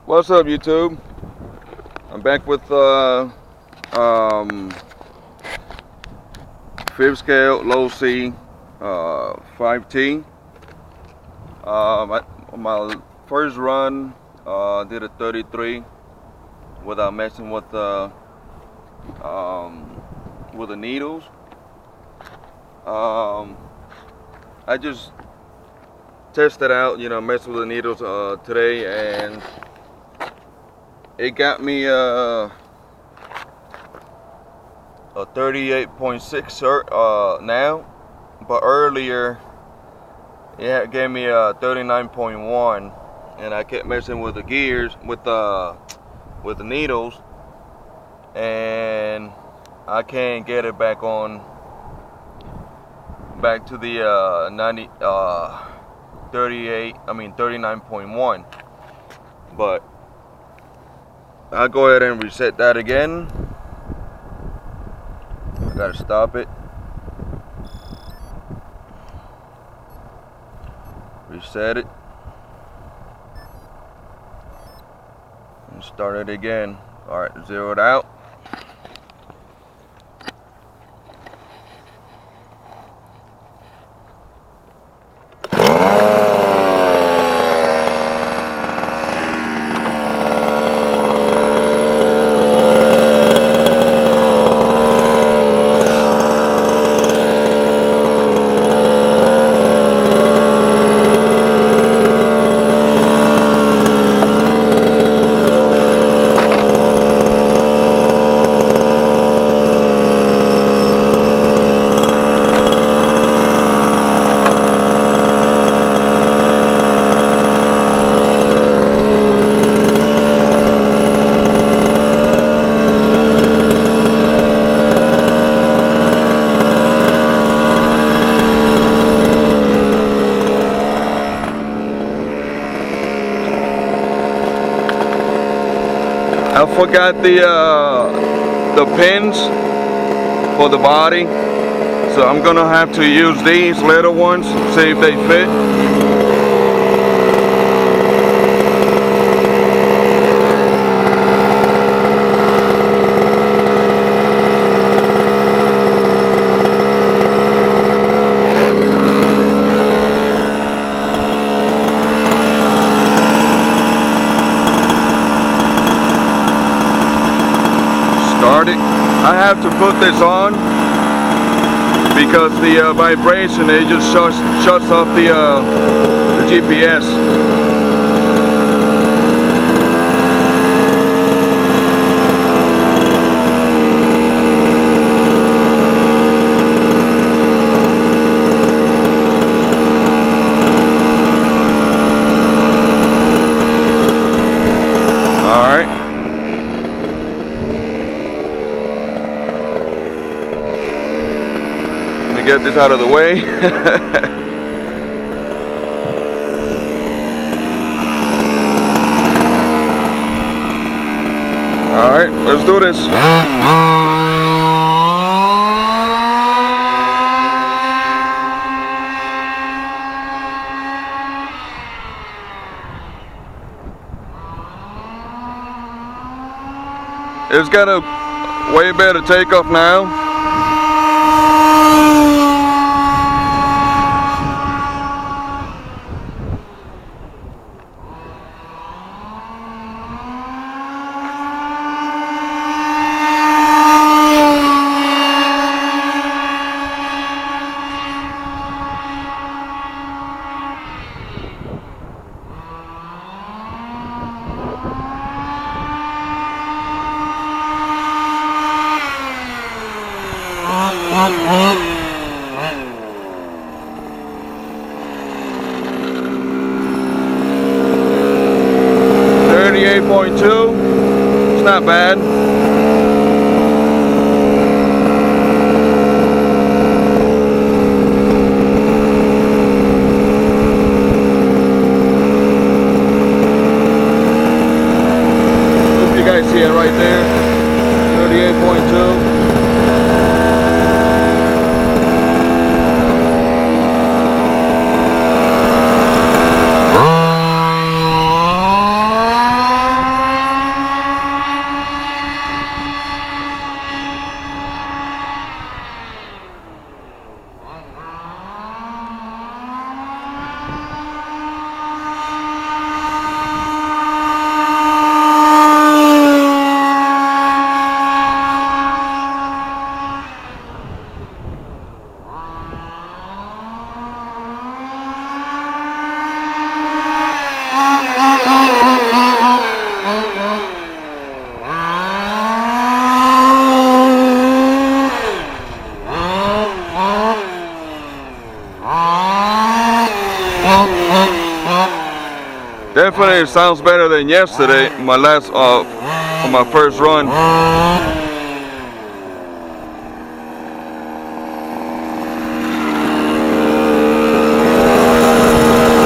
What's up, YouTube? I'm back with 5th scale Losi 5ive-T. My first run did a 33 without messing with the needles. I just tested out, messing with the needles today, and it got me a 38.6 now, but earlier it gave me a 39.1, and I kept messing with the gears with the needles, and I can't get it back to the 39.1, but I'll go ahead and reset that again. I gotta stop it, reset it, and start it again. Alright, zero it out. I forgot the pins for the body, so I'm gonna have to use these little ones, see if they fit. I have to put this on because the vibration, it just shuts off the GPS. Get this out of the way. All right, let's do this. It's got a way better takeoff now. It's not bad. Hope you guys see it right there. 38.2. Definitely it sounds better than yesterday, my last on my first run.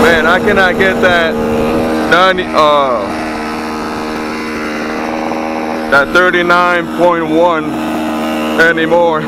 Man, I cannot get that 39.1 anymore.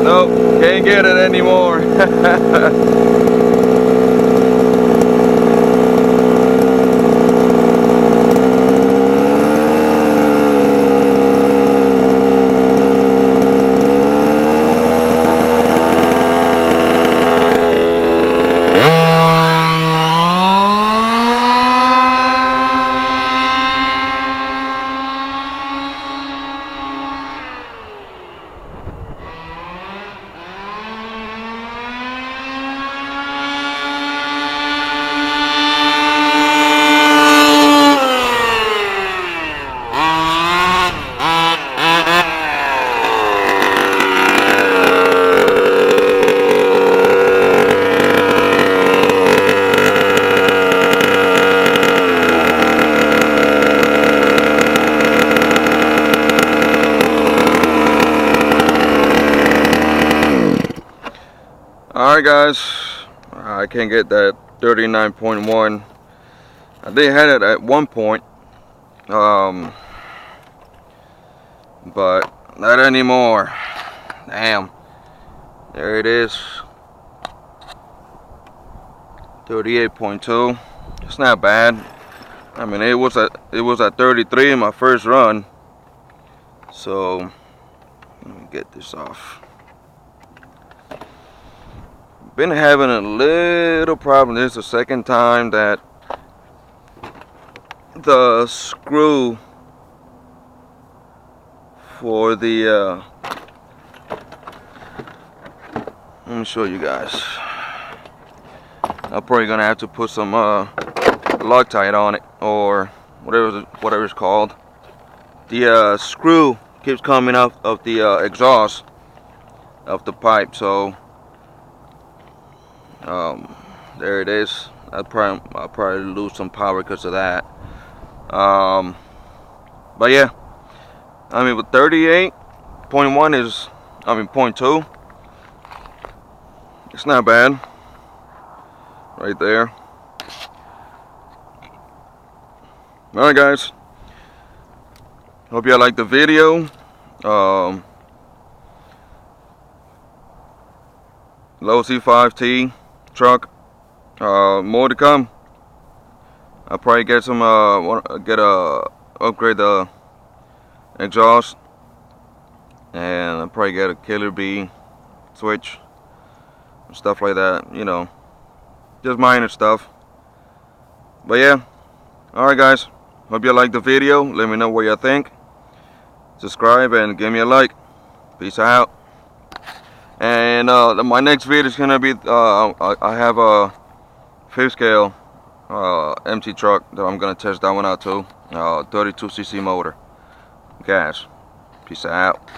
Nope, can't get it anymore. Alright guys, I can't get that 39.1. I did have it at one point, but not anymore. Damn, there it is, 38.2. It's not bad. I mean, it was at 33 in my first run. So let me get this off. Been having a little problem. This is the second time that the screw for the let me show you guys. I'm probably gonna have to put some Loctite on it, or whatever it's called. The screw keeps coming off of the exhaust of the pipe, so there it is. I'll probably lose some power because of that. But yeah, I mean, with 38.1 is, I mean, 0.2. It's not bad. Right there. Alright guys, hope y'all liked the video. Losi 5ive-T truck, more to come. I'll probably get some upgrade the exhaust, and I'll probably get a killer bee switch, stuff like that, you know, just minor stuff. But yeah, alright guys, hope you liked the video. Let me know what you think. Subscribe and give me a like. Peace out. And my next video is gonna be I have a 5th scale empty truck that I'm gonna test that one out too. 32cc motor, gas. Peace out.